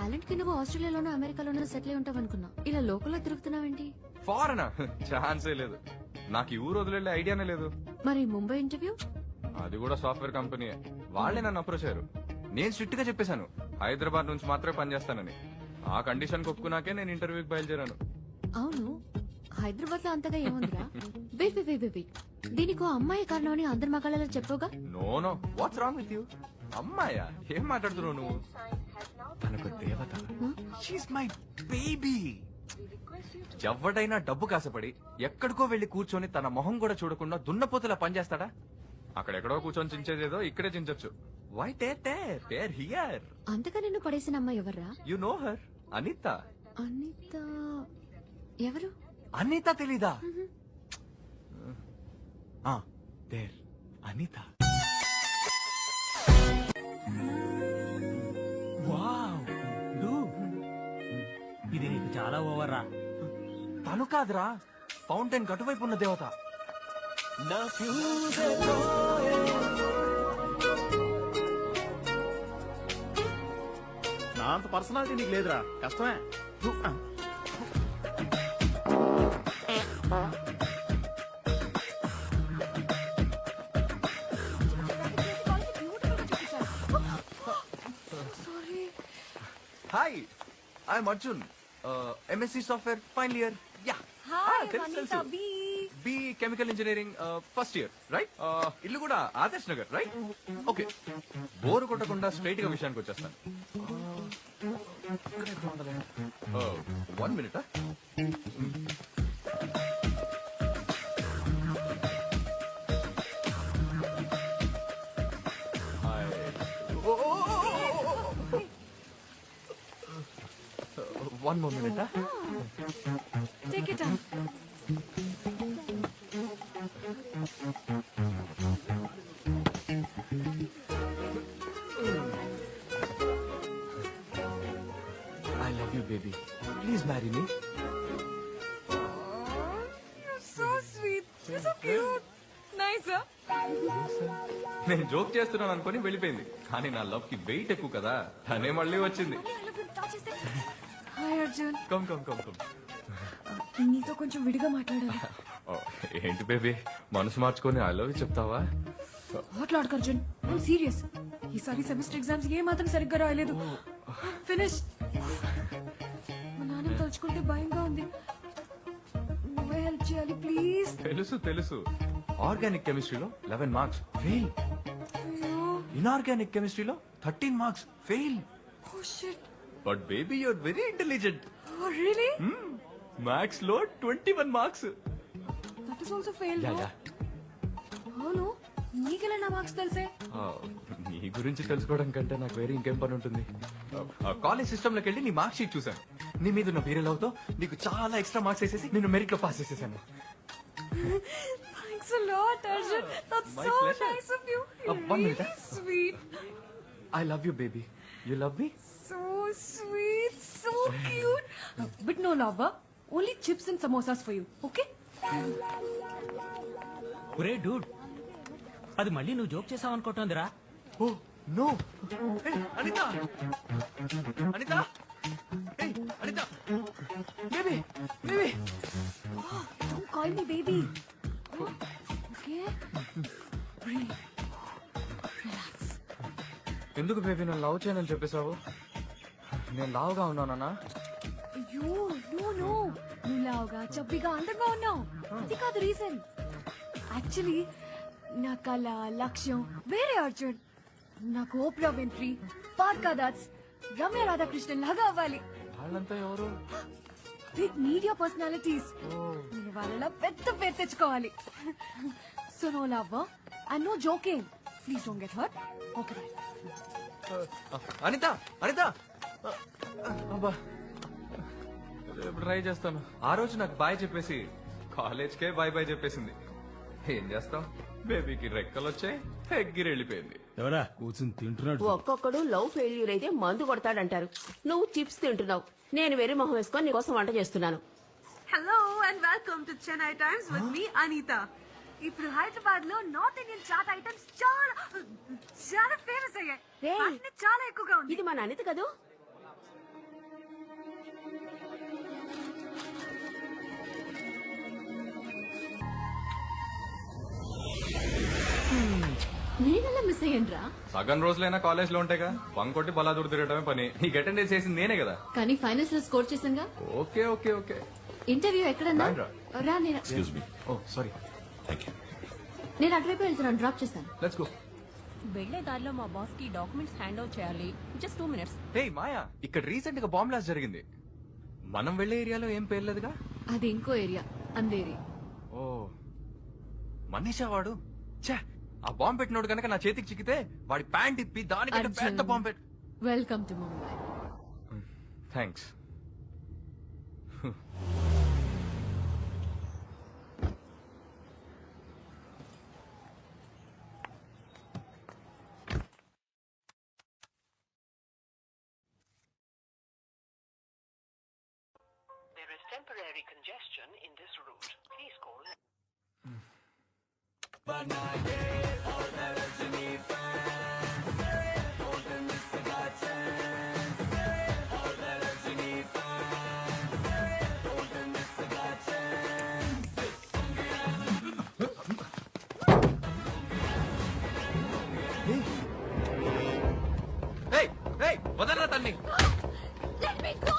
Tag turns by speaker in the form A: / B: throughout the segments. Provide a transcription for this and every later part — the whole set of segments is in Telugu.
A: టాలెంట్ కి నువ్వు ఆస్ట్రేలియాలోనో అమెరికాలోనో సెటిల్ అయి ఉంటావు అనుకున్నా. ఇలా లోకల్లో తిరుగుతున్నావేంటి?
B: ఫారెన్ ఛాన్సే లేదు. నాకు ఈ ఊరు వదిలే ఐడియానే లేదు.
A: మరి ముంబై ఇంటర్వ్యూ?
B: అది కూడా సాఫ్ట్వేర్ కంపెనీ. వాళ్ళే నన్ను అప్రోచ్ అయ్యారు. నేను స్ట్రిక్ట్ గా చెప్పేశాను హైదరాబాద్ నుంచి మాత్రమే పనిచేస్తానని. ఆ కండిషన్ ఒప్పుకున్నాకే నేను ఇంటర్వ్యూకి బయలుదేరాను.
A: అవును, హైదరాబాద్ లో అంతగా ఏముందిరా? వెయిట్ వెయిట్ వెయిట్ వెయిట్, దీనికి ఓ అమ్మాయి కారణమని అందరి మగాళ్ళలో చెప్పవుగా?
B: No no, what's wrong with you? అమ్మాయా? ఏం మాట్లాడుతున్నావు నువ్వు? తనకు దేవత. She's my baby. ఎవడైనా డబ్బు కాసపడి ఎక్కడికో వెళ్లి కూర్చొని తన మొహం కూడా చూడకుండా దున్నపోతులా పనిచేస్తాడా? అక్కడెక్కడో కూర్చొని చించేదేదో ఇక్కడే చించొచ్చు. Why tear here?
A: అంతగా నిన్ను పడేసిన అమ్మాయి ఎవర్రా?
B: You know her, Anitha.
A: Anitha ఎవరు?
B: అనిత తెలీదా? దేర్ అనిత.
C: వావ్ డూ, ఇది నీకు చాలా ఓవర్ రా.
B: తను కాదురా, ఫౌంటైన్ గటువైపు ఉన్న దేవత.
C: నా అంత పర్సనాలిటీ నీకు లేదురా, కష్టమే.
B: Hi, I'm Arjun, MSc software final year. Yeah, B chemical engineering first year, right? ఇల్లు కూడా Adarsh Nagar, right? Okay, bore కొట్టకుండా స్ట్రైట్ గా విషయానికి వచ్చేస్తాను. 1 minute. One more minute.
A: Take it down.
B: I love you, baby. Please marry me.
A: You're so sweet. You're so cute. Nice, huh?
B: నేను జోక్ చేస్తున్నాను అనుకుని వెళ్ళిపోయింది, కానీ నా లవ్ కి వెయిట్ ఎక్కువ కదా, తనే మళ్ళీ వచ్చింది.
A: Hi Arjun.
B: Come come come come.
A: నీతో కొంచెం విడిగా మాట్లాడాలి.
B: ఏంటి బేబీ, మనసు మార్చుకొని ఐ లవ్ యూ చెప్తావా?
A: మాట్లాడకు అర్జున్, ఐమ్ సీరియస్. ఈసారి సెమిస్టర్ ఎగ్జామ్స్ ఏ మాత్రం సరిగ్గా రాయలేదు. ఫినిష్. మా నాన్న తలుచుకుంటే భయంగా ఉంది. నువ్వే హెల్ప్ చేయాలి ప్లీజ్.
B: తెలుసు తెలుసు, ఆర్గానిక్ కెమిస్ట్రీలో 11 మార్క్స్ ఫెయిల్, ఇన్ఆర్గానిక్ కెమిస్ట్రీలో 13 marks fail.
A: Oh shit.
B: But baby you're very intelligent.
A: Oh really?
B: Maths లో 21 marks.
A: That is also fail.
B: Yeah yeah.
A: అవును, నీకెలా నా మార్క్స్ తెలిసే?
B: నీ గురించి తెలుసుకోవడం కంటే నాకు వేరే ఇంకేం పని ఉంటుంది. కాలేజ్ సిస్టమ్ లోకి వెళ్ళి నీ మార్క్ షీట్ చూసాను. నీ మీద ఉన్న వేరే లవ్ తో నీకు చాలా ఎక్స్ట్రా మార్క్స్ వేసేసి నిన్ను మెరిట్ లో పాస్ చేసేసాను.
A: Thanks a lot, Arjun. That's
B: My
A: so
B: pleasure.
A: nice of you.
B: One
A: Really
B: minute.
A: sweet.
B: I love you, baby. You love me?
A: So sweet, so cute. But no love, huh? Only chips and samosas for you, okay?
C: ఒరే డూడ్, అది మళ్ళీ నువ్వు జోక్ చేసావు అనుకుంటోందిరా.
B: Oh no! Hey, Anita! Anita! Hey, Anita! Baby, baby!
A: Oh, don't call me baby. Oh, okay? Breathe. Relax.
B: ఎందుకు బేబీ నన్ను లవ్ చేయనని చెప్పేశావు? నేను లావుగా ఉన్నానా?
A: అయ్యో నో నో, నువ్వు లావుగా చబ్బిగా అందంగా ఉన్నావు, అది కాదు రీజన్. యాక్చువల్లీ నా కళ లక్ష్యం వేరే అర్జున్. నాకు ఓప్రా విన్ఫ్రీ, పార్కా దాస్, రమ్య రాధాకృష్ణన్ లాగా అవ్వాలి.
B: వాళ్ళంతా ఎవరు?
A: Big media personalities. నేను వాళ్ళలా పెద్ద పేరు తెచ్చుకోవాలి. So no love and no joking. Please don't get hurt. Okay bye.
B: Anitha, Anitha! అబ్బా, రేపు ట్రై చేస్తాను. ఆ రోజు నాకు బాయ్ చెప్పేసి కాలేజ్కే బాయ్ బాయ్ చెప్పేసింది. ఏం చేస్తాం, బేబీకి రెక్కలు వచ్చాయి, ఎగ్గిరి వెళ్ళిపోయింది.
C: ఎవరా కూర్చుని తింటున్నాడు?
D: ఒక్కొక్కడు లవ్ ఫెయిల్యూర్ అయితే మందు కొడతాడంటారు. నువ్వు చిప్స్ తింటున్నావు, నేను వెర్రి మొహం వేసుకొని నీకోసం వంట చేస్తున్నాను.
E: Hello and welcome to Chennai Times with me, Anita. ఇప్పుడు హైదరాబాద్ లో నార్త్ ఇండియన్ చాట్ ఐటమ్స్ చాలా చాలా ఫేమస్ అయ్యాయి.
D: Hey.
E: వాటిని చాలా ఎక్కువగా ఉంది.
D: ఇది మన అనిత కదూ?
A: నేనెలా మిస్ అయ్యానురా?
B: సగం రోజులైనా కాలేజ్ లో ఉంటాయిగా, పంకొట్టి బలాదూరు తిరగడమే పని. నీకు అటెండెన్స్ చేసింది నేనే కదా.
A: కానీ ఫైనల్స్ లో స్కోర్ చేసాంగా.
B: Okay okay okay.
A: ఇంటర్వ్యూ ఎక్కడన్నా?
B: Bandra.
A: రా, నేను
F: excuse me.
B: Oh sorry.
F: Thank you.
A: నేను అటువైపు వెళ్తున్నాను, డ్రాప్ చేస్తాను.
B: Let's go.
G: వెళ్లే దారిలో మా బాస్ కి డాక్యుమెంట్స్ హ్యాండ్ ఓవర్ చేయాలి. Just 2 minutes.
B: హే మాయా, ఇక్కడ రీసెంట్ గా బాంబ్ బ్లాస్ట్ జరిగింది. మనం వెళ్లే ఏరియాలో ఏం పేర్లేదుగా.
A: అది ఇంకో ఏరియా, అందేరి.
B: ఓ మనీషా వాడు. ఛే, ఆ బాంబ్ పెట్టినోడు కనుక నా చేతికి చిక్కితే వాడి ప్యాంట్ ఇప్పి దానికంటే పెద్ద బాంబ్ పెట్టి.
A: Welcome to Mumbai.
B: Thanks.
H: There is temporary congestion in this route. Please call.
B: ఏయ్ ఏయ్, వదలరా తన్ని.
A: Let me go!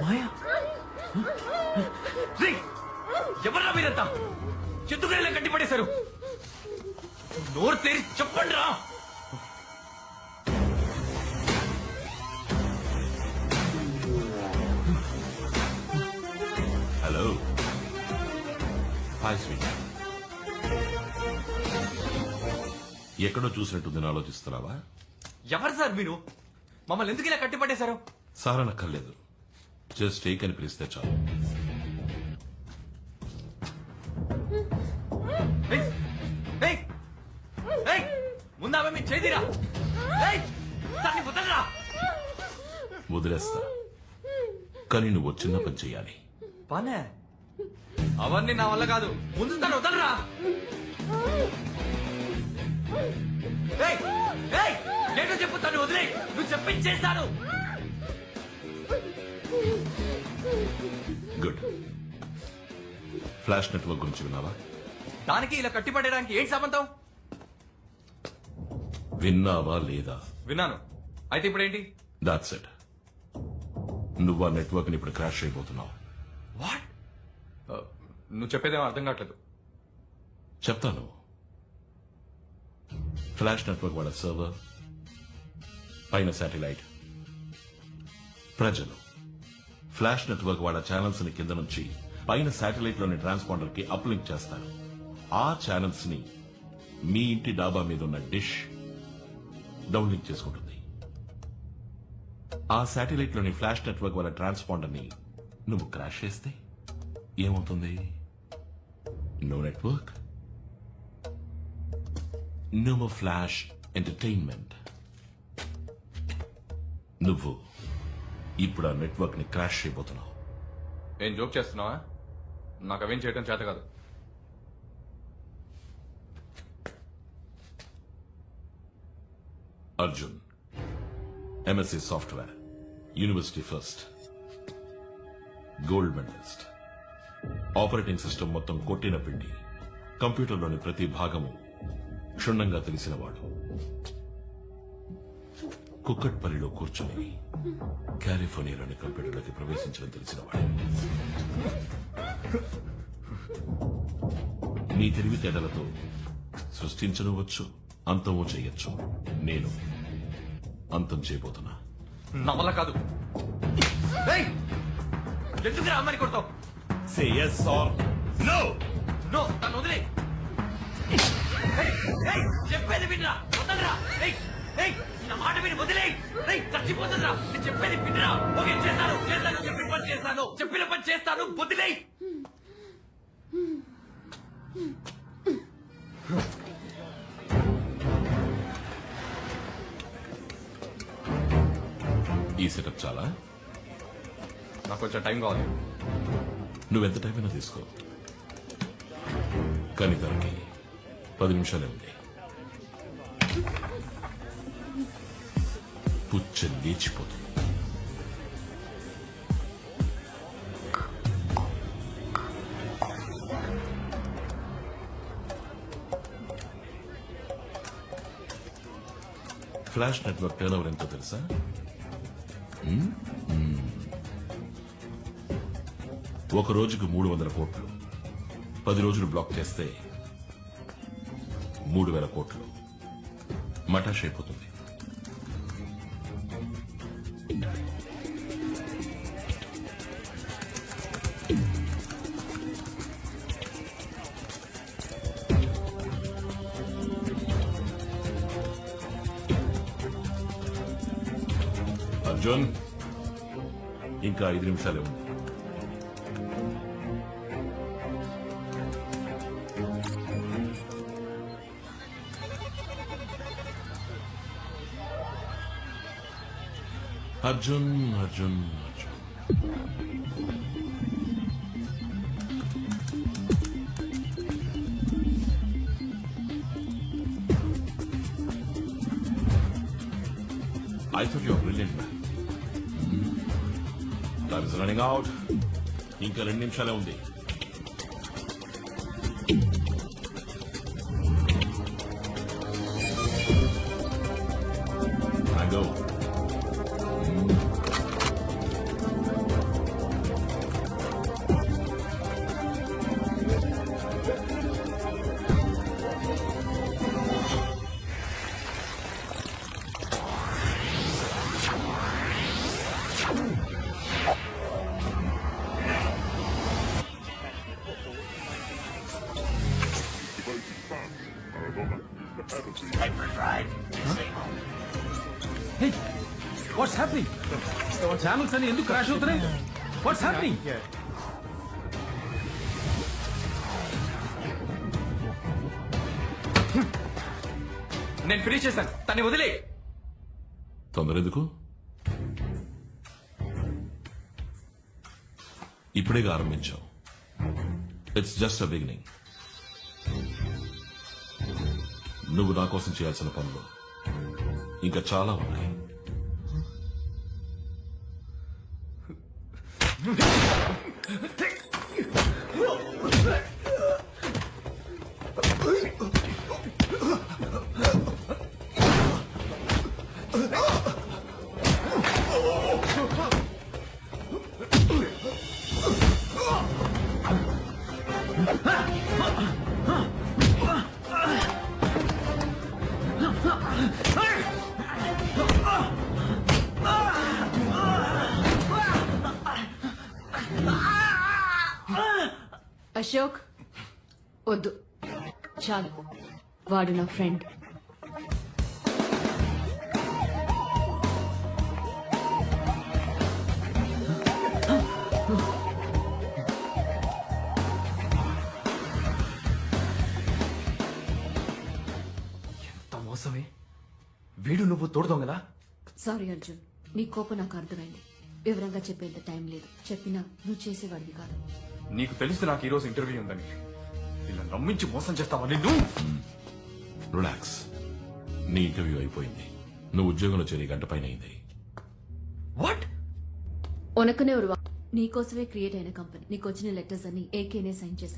C: మాయా,
B: ఎవర్రా మీరంతా? ఎందుకు ఇలా కట్టిపడేశారు? నోరు తెరి చెప్పండి రా.
F: హలో. Hi sweet. ఎక్కడో చూసినట్టుందని ఆలోచిస్తున్నావా?
B: ఎవరు సార్ మీరు? మమ్మల్ని ఎందుకు ఇలా కట్టిపడేశారు?
F: సారనక్కర్లేదు, జస్ట్ టేక్ అని పిలిస్తే చాలు.
B: ఏయ్, ఏయ్, ఏయ్, ముందామె మీ చేదిరా. ఏయ్, దాన్ని వదలరా.
F: వదిలేస్తా, కానీ నువ్వు చిన్న పని చెయ్యాలి.
B: పనే అవన్నీ నా వల్ల కాదు. ముందు తను వదలరా. ఏయ్, ఏయ్, ఏంటో చెప్పు, తను వదిలే. నువ్వు చెప్పించేస్తాను.
F: గుడ్. ఫ్లాష్ నెట్వర్క్ గురించి విన్నావా?
B: దానికి ఇలా కట్టిపడడానికి ఏంటి సంబంధం?
F: విన్నావా లేదా?
B: విన్నాను. అయితే ఇప్పుడు ఏంటి?
F: That's it. నువ్వు ఆ నెట్వర్క్ ని ఇప్పుడు క్రాష్ అయిపోతున్నావు.
B: వాట్? నువ్వు చెప్పేదేమో అర్థం కావట్లేదు.
F: చెప్తాను. ఫ్లాష్ నెట్వర్క్ వాళ్ళ సర్వర్, పైన శాటిలైట్, ప్రజలు ఫ్లాష్ నెట్వర్క్ వాళ్ళ ఛానల్స్ ని కింద నుంచి పైన శాటిలైట్ లోని ట్రాన్స్పాండర్ కి అప్లింక్ చేస్తారు. ఆ ఛానల్స్ ని మీ ఇంటి డాబా మీద ఉన్న డిష్ డౌన్లింక్ చేసుకుంటుంది. ఆ శాటిలైట్ లోని ఫ్లాష్ నెట్వర్క్ వాళ్ళ ట్రాన్స్పాండర్ ని నువ్వు క్రాష్ చేస్తే ఏమవుతుంది? No network, no more flash entertainment. నువ్వు ఇప్పుడు ఆ నెట్వర్క్ ని క్రాష్ చేయబోతున్నావు.
B: ఏం జోక్ చేస్తున్నావా? నాకు అవేం చేయడం చేత కాదు.
F: Arjun, MSc software, university first, gold medalist, operating system మొత్తం కొట్టిన పిండి, కంప్యూటర్లోని ప్రతి భాగము క్షుణ్ణంగా తెలిసినవాడు. కుక్కట్పల్లిలో కూర్చుని కాలిఫోర్నియాలోని కంప్యూటర్లోకి ప్రవేశించడం తెలిసినవాడు. నీ తెలివితేటలతో సృష్టించనవచ్చు, అంతమో చేయొచ్చు. నేను అంతం చేయబోతున్నా.
B: నా వల్ల కాదు. ఏయ్, ఎందుకు అమ్మని కొడతావు?
F: Say yes or no.
B: No తను వదిలే చెప్పేది వినరా వదలరా నా మాట విని వదిలే చచ్చిపోతుందిరా నేను చెప్పేది వినరా ఓకే చేస్తాను చెప్పిన పని చేస్తాను వదిలే
F: ఈ సెటప్ చాలా?
B: నాకు కొంచెం టైం కావాలి.
F: నువ్వెంత టైం అయినా తీసుకో, కానీ దానికి 10 నిమిషాలే ఉంది. పుచ్చ లేచిపోతుంది. ఫ్లాష్ నెట్వర్క్ టర్న్ ఓవర్ ఎంతో తెలుసా? ఒక రోజుకు 300 కోట్లు. 10 రోజులు బ్లాక్ చేస్తే 3000 కోట్లు మటాష్ అయిపోతుంది. అర్జున్, ఇంకా 5 నిమిషాలే ఉంది. Arjun Arjun Arjun I thought you were brilliant, man. Time is running out. ఇంకా 2 నిమిషాలే ఉంది. Go.
C: Hey, what's happening? Channels అని ఎందుకు క్రాష్ అవుతున్నాయి? What's happening?
B: నేను ఫినిష్ చేశాను, తన్ని వదిలే.
F: తొందర ఎందుకు? ఇప్పుడేగా ఆరంభించావు. It's just a beginning. నువ్వు నా కోసం చేయాల్సిన పనులు ఇంకా చాలా ఉన్నాయి.
A: అశోక్, వద్దు, చాలు. వాడు నా ఫ్రెండ్.
B: ఎంత మోసమే. వీడు నువ్వు తోడుదాం కదా.
A: సారీ అర్జున్, నీ కోపం నాకు అర్థమైంది. వివరంగా చెప్పేంత టైం లేదు. చెప్పినా నువ్వు చేసేవాడివి కాదు.
B: నీకు తెలుసు నాకు ఈ రోజు ఇంటర్వ్యూ ఉందని. ఇలా నమ్మించి మోసం చేస్తావా నిన్ను?
F: రిలాక్స్. నీ ఇంటర్వ్యూ అయిపోయింది. నువ్వు ఉద్యోగంలో చేరి 1 గంట పైన అయింది.
B: వాట్?
A: ఉనకనే ఉరువా నీకోసమే క్రియేట్ అయిన కంపెనీ. నీకు వచ్చిన లెటర్స్ అన్ని ఏకేనే సైన్ చేశాను.